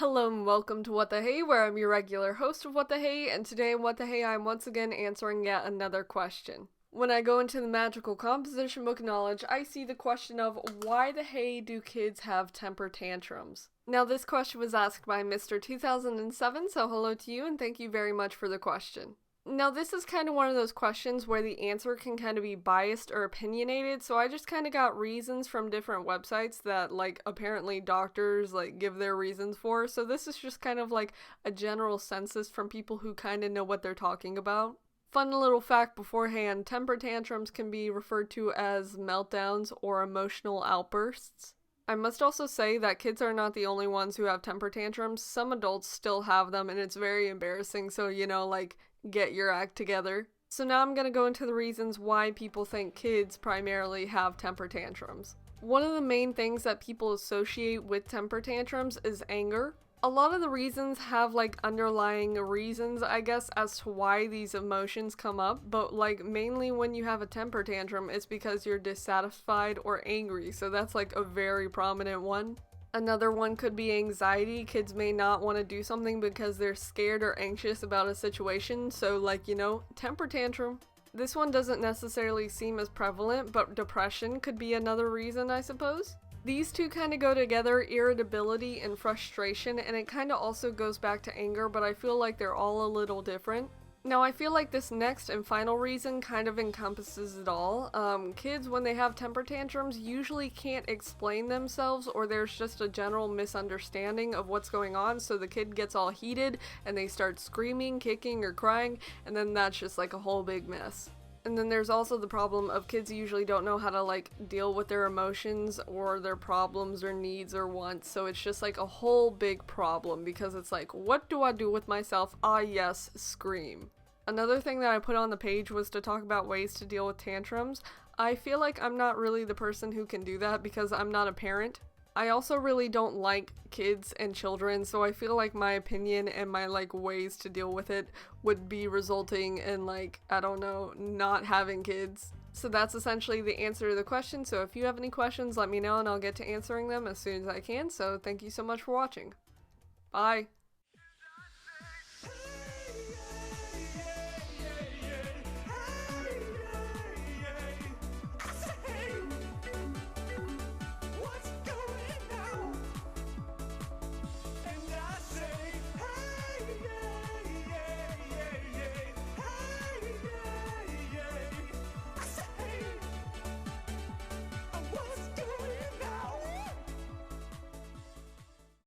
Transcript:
Hello and welcome to What the Hey, where I'm your regular host of What the Hey, and today in What the Hey I'm once again answering yet another question. When I go into the magical composition book knowledge, I see the question of why the hey do kids have temper tantrums? Now this question was asked by Mr. 2007, so hello to you and thank you very much for the question. Now this is kind of one of those questions where the answer can kind of be biased or opinionated, so I just kind of got reasons from different websites that apparently doctors give their reasons for, so this is just kind of like a general census from people who kind of know what they're talking about. Fun little fact beforehand, temper tantrums can be referred to as meltdowns or emotional outbursts. I must also say that kids are not the only ones who have temper tantrums. Some adults still have them and it's very embarrassing, so get your act together. So now I'm gonna go into the reasons why people think kids primarily have temper tantrums. One of the main things that people associate with temper tantrums is anger. A lot of the reasons have underlying reasons, I guess, as to why these emotions come up, but mainly when you have a temper tantrum, it's because you're dissatisfied or angry, so that's a very prominent one. Another one could be anxiety. Kids may not want to do something because they're scared or anxious about a situation, so temper tantrum. This one doesn't necessarily seem as prevalent, but depression could be another reason, I suppose. These two kind of go together, irritability and frustration, and it kind of also goes back to anger, but I feel like they're all a little different. Now I feel like this next and final reason kind of encompasses it all. Kids, when they have temper tantrums, usually can't explain themselves, or there's just a general misunderstanding of what's going on, so the kid gets all heated and they start screaming, kicking, or crying, and then that's just a whole big mess. And then there's also the problem of kids usually don't know how to deal with their emotions or their problems or needs or wants, so it's just a whole big problem because it's what do I do with myself? Ah yes, scream. Another thing that I put on the page was to talk about ways to deal with tantrums. I feel like I'm not really the person who can do that because I'm not a parent. I also really don't like kids and children, so I feel like my opinion and my ways to deal with it would be resulting in I don't know, not having kids. So that's essentially the answer to the question, so if you have any questions, let me know and I'll get to answering them as soon as I can, so thank you so much for watching. Bye!